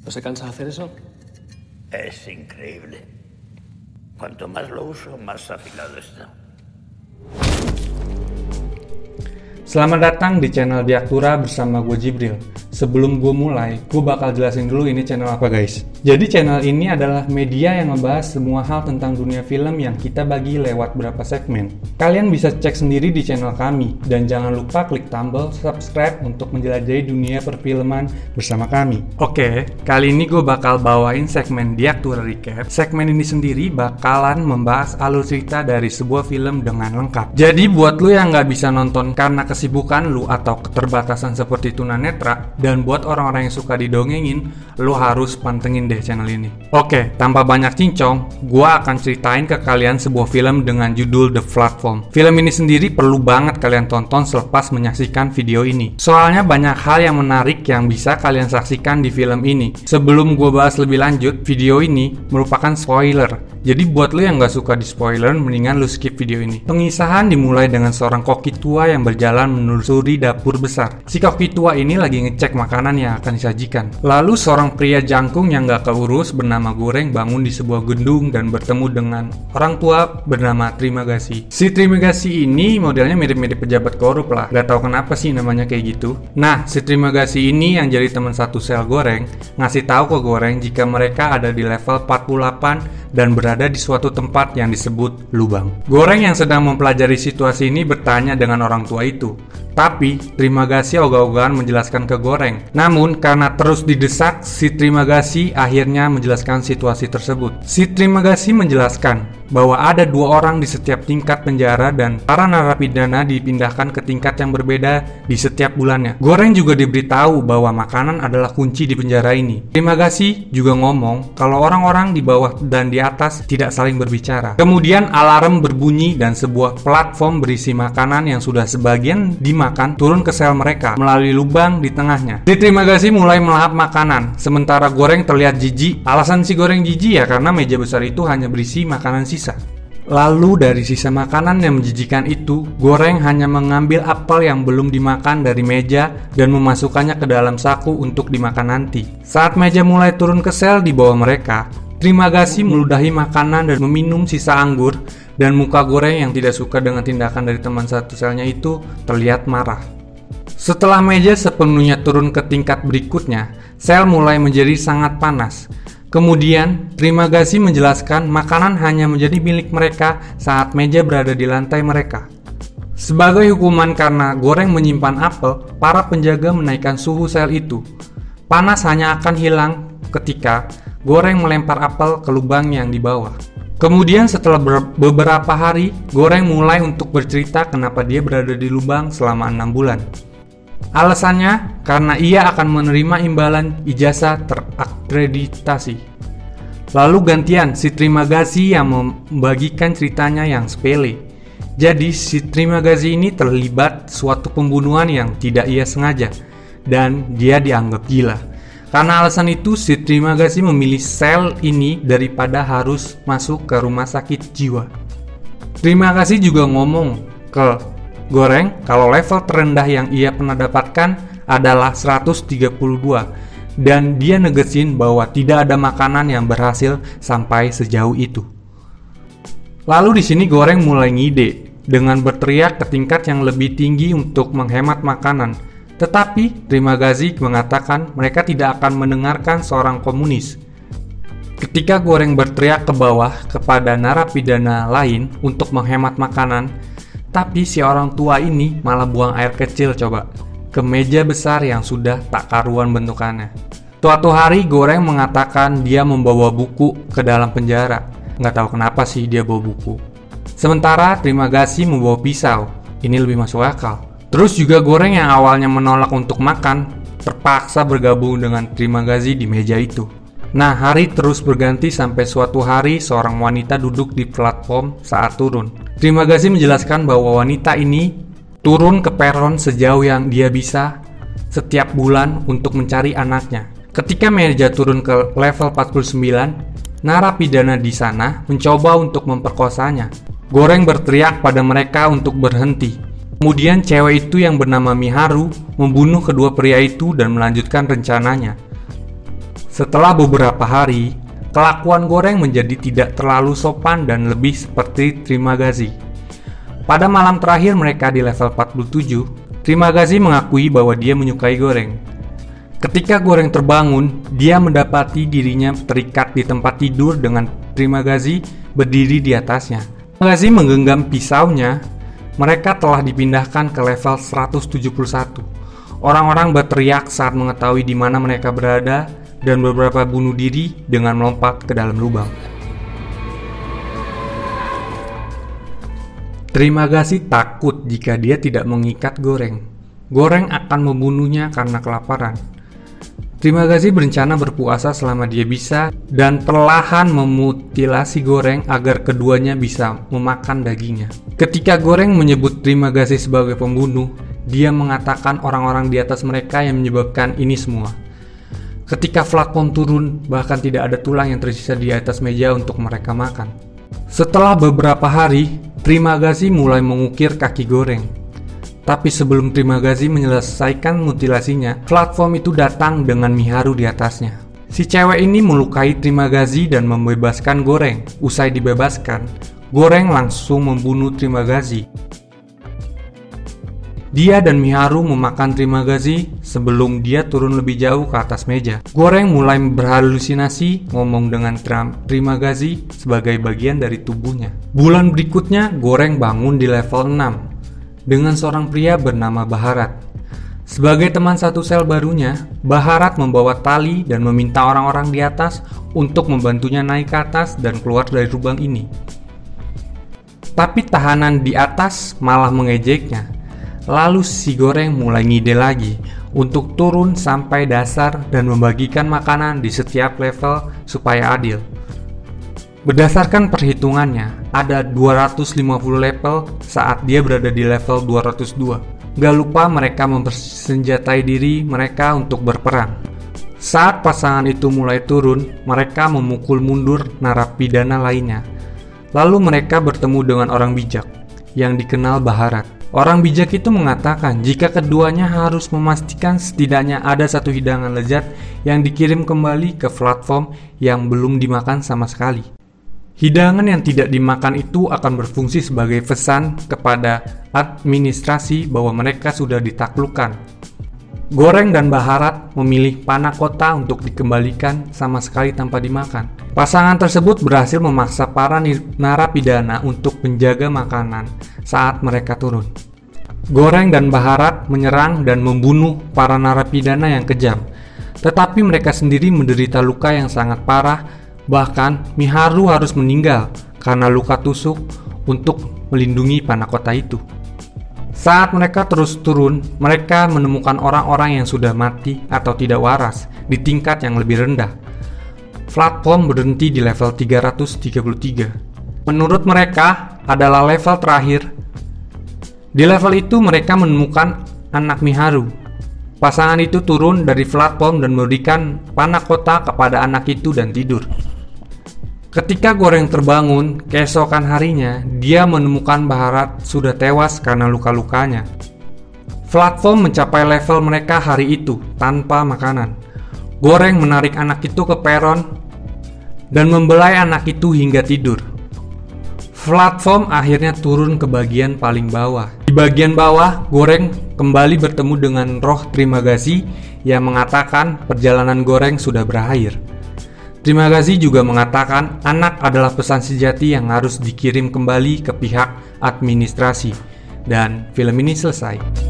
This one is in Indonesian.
¿No se cansa de hacer eso? Es increíble. Cuanto más lo uso, más afilado está. Selamat datang di channel Diaktura bersama gue Jibril. Sebelum gue mulai, gue bakal jelasin dulu ini channel apa guys. Jadi channel ini adalah media yang ngebahas semua hal tentang dunia film yang kita bagi lewat beberapa segmen. Kalian bisa cek sendiri di channel kami, dan jangan lupa klik tombol subscribe untuk menjelajahi dunia perfilman bersama kami. Oke, kali ini gue bakal bawain segmen Diaktura Recap. Segmen ini sendiri bakalan membahas alur cerita dari sebuah film dengan lengkap. Jadi buat lu yang nggak bisa nonton karena kesibukan lu atau keterbatasan seperti tunanetra, dan buat orang-orang yang suka didongengin, lu harus pantengin deh channel ini. Oke, tanpa banyak cincong, gua akan ceritain ke kalian sebuah film dengan judul The Platform. Film ini sendiri perlu banget kalian tonton selepas menyaksikan video ini. Soalnya banyak hal yang menarik yang bisa kalian saksikan di film ini. Sebelum gua bahas lebih lanjut, video ini merupakan spoiler. Jadi buat lu yang gak suka di spoiler, mendingan lu skip video ini. Pengisahan dimulai dengan seorang koki tua yang berjalan menelusuri dapur besar. Si koki tua ini lagi ngecek makanan yang akan disajikan. Lalu seorang pria jangkung yang gak keurus bernama Goreng bangun di sebuah gedung dan bertemu dengan orang tua bernama Trimagasi. Si Trimagasi ini modelnya mirip-mirip pejabat korup lah. Gak tahu kenapa sih namanya kayak gitu. Nah, si Trimagasi ini yang jadi teman satu sel Goreng ngasih tahu ke Goreng jika mereka ada di level 48 dan berada di suatu tempat yang disebut lubang. Goreng yang sedang mempelajari situasi ini bertanya dengan orang tua itu. Tapi Trimagasi ogah-ogahan menjelaskan ke Goreng. Namun karena terus didesak, si Trimagasi akhirnya menjelaskan situasi tersebut. Si Trimagasi menjelaskan bahwa ada 2 orang di setiap tingkat penjara dan para narapidana dipindahkan ke tingkat yang berbeda di setiap bulannya. Goreng juga diberitahu bahwa makanan adalah kunci di penjara ini. Trimagasi juga ngomong kalau orang-orang di bawah dan di atas tidak saling berbicara. Kemudian alarm berbunyi dan sebuah platform berisi makanan yang sudah sebagian dimakan turun ke sel mereka melalui lubang di tengahnya. Si Trimagasi mulai melahap makanan, sementara Goreng terlihat jijik. Alasan si Goreng jijik ya karena meja besar itu hanya berisi makanan sisa. Lalu dari sisa makanan yang menjijikan itu, Goreng hanya mengambil apel yang belum dimakan dari meja dan memasukkannya ke dalam saku untuk dimakan nanti. Saat meja mulai turun ke sel di bawah mereka, Trimagasi meludahi makanan dan meminum sisa anggur, dan muka Goreng yang tidak suka dengan tindakan dari teman satu selnya itu terlihat marah. Setelah meja sepenuhnya turun ke tingkat berikutnya, sel mulai menjadi sangat panas. Kemudian, Trimagasi menjelaskan makanan hanya menjadi milik mereka saat meja berada di lantai mereka. Sebagai hukuman karena Goreng menyimpan apel, para penjaga menaikkan suhu sel itu. Panas hanya akan hilang ketika Goreng melempar apel ke lubang yang di bawah. Kemudian setelah beberapa hari, Goreng mulai untuk bercerita kenapa dia berada di lubang selama 6 bulan. Alasannya karena ia akan menerima imbalan ijazah terakreditasi. Lalu gantian si Trimagasi yang membagikan ceritanya yang sepele. Jadi si Trimagasi ini terlibat suatu pembunuhan yang tidak ia sengaja, dan dia dianggap gila. Karena alasan itu, si Trimagasi memilih sel ini daripada harus masuk ke rumah sakit jiwa. Trimagasi juga ngomong ke Goreng kalau level terendah yang ia pernah dapatkan adalah 132, dan dia negesin bahwa tidak ada makanan yang berhasil sampai sejauh itu. Lalu di sini Goreng mulai ngide dengan berteriak ke tingkat yang lebih tinggi untuk menghemat makanan. Tetapi Trimagasi mengatakan mereka tidak akan mendengarkan seorang komunis. Ketika Goreng berteriak ke bawah kepada narapidana lain untuk menghemat makanan, tapi si orang tua ini malah buang air kecil coba ke meja besar yang sudah tak karuan bentukannya. Suatu hari Goreng mengatakan dia membawa buku ke dalam penjara. Nggak tahu kenapa sih dia bawa buku. Sementara Trimagasi membawa pisau. Ini lebih masuk akal. Terus juga Goreng yang awalnya menolak untuk makan terpaksa bergabung dengan Trimagasi di meja itu. Nah, hari terus berganti sampai suatu hari seorang wanita duduk di platform saat turun. Trimagasi menjelaskan bahwa wanita ini turun ke peron sejauh yang dia bisa setiap bulan untuk mencari anaknya. Ketika meja turun ke level 49, narapidana di sana mencoba untuk memperkosanya. Goreng berteriak pada mereka untuk berhenti. Kemudian cewek itu yang bernama Miharu membunuh kedua pria itu dan melanjutkan rencananya. Setelah beberapa hari, kelakuan Goreng menjadi tidak terlalu sopan dan lebih seperti Trimagazi. Pada malam terakhir mereka di level 47, Trimagazi mengakui bahwa dia menyukai Goreng. Ketika Goreng terbangun, dia mendapati dirinya terikat di tempat tidur dengan Trimagazi berdiri di atasnya. Trimagazi menggenggam pisaunya. Mereka telah dipindahkan ke level 171. Orang-orang berteriak saat mengetahui di mana mereka berada dan beberapa bunuh diri dengan melompat ke dalam lubang. Trimagazi takut jika dia tidak mengikat Goreng. Goreng akan membunuhnya karena kelaparan. Trimagazi berencana berpuasa selama dia bisa dan perlahan memutilasi Goreng agar keduanya bisa memakan dagingnya. Ketika Goreng menyebut Trimagazi sebagai pembunuh, dia mengatakan orang-orang di atas mereka yang menyebabkan ini semua. Ketika platform turun, bahkan tidak ada tulang yang tersisa di atas meja untuk mereka makan. Setelah beberapa hari, Trimagazi mulai mengukir kaki Goreng. Tapi sebelum Trimagazi menyelesaikan mutilasinya, platform itu datang dengan Miharu di atasnya. Si cewek ini melukai Trimagazi dan membebaskan Goreng. Usai dibebaskan, Goreng langsung membunuh Trimagazi. Dia dan Miharu memakan Trimagazi sebelum dia turun lebih jauh ke atas meja. Goreng mulai berhalusinasi ngomong dengan Trimagazi sebagai bagian dari tubuhnya. Bulan berikutnya, Goreng bangun di level 6. Dengan seorang pria bernama Baharat. Sebagai teman satu sel barunya, Baharat membawa tali dan meminta orang-orang di atas untuk membantunya naik ke atas dan keluar dari lubang ini. Tapi tahanan di atas malah mengejeknya. Lalu si Goreng mulai ngide lagi untuk turun sampai dasar dan membagikan makanan di setiap level supaya adil. Berdasarkan perhitungannya, ada 250 level saat dia berada di level 202. Gak lupa mereka mempersenjatai diri mereka untuk berperang. Saat pasangan itu mulai turun, mereka memukul mundur narapidana lainnya. Lalu mereka bertemu dengan orang bijak, yang dikenal Baharat. Orang bijak itu mengatakan jika keduanya harus memastikan setidaknya ada satu hidangan lezat yang dikirim kembali ke platform yang belum dimakan sama sekali. Hidangan yang tidak dimakan itu akan berfungsi sebagai pesan kepada administrasi bahwa mereka sudah ditaklukkan. Goreng dan Baharat memilih panah kota untuk dikembalikan sama sekali tanpa dimakan. Pasangan tersebut berhasil memaksa para narapidana untuk menjaga makanan saat mereka turun. Goreng dan Baharat menyerang dan membunuh para narapidana yang kejam, tetapi mereka sendiri menderita luka yang sangat parah. Bahkan Miharu harus meninggal karena luka tusuk untuk melindungi panah kota itu. Saat mereka terus turun, mereka menemukan orang-orang yang sudah mati atau tidak waras di tingkat yang lebih rendah. Platform berhenti di level 333. Menurut mereka adalah level terakhir. Di level itu mereka menemukan anak Miharu. Pasangan itu turun dari platform dan memberikan panah kota kepada anak itu dan tidur. Ketika Goreng terbangun, keesokan harinya, dia menemukan Baharat sudah tewas karena luka-lukanya. Platform mencapai level mereka hari itu tanpa makanan. Goreng menarik anak itu ke peron dan membelai anak itu hingga tidur. Platform akhirnya turun ke bagian paling bawah. Di bagian bawah, Goreng kembali bertemu dengan roh Trimagazi yang mengatakan perjalanan Goreng sudah berakhir. Trimagazi juga mengatakan anak adalah pesan sejati yang harus dikirim kembali ke pihak administrasi. Dan film ini selesai.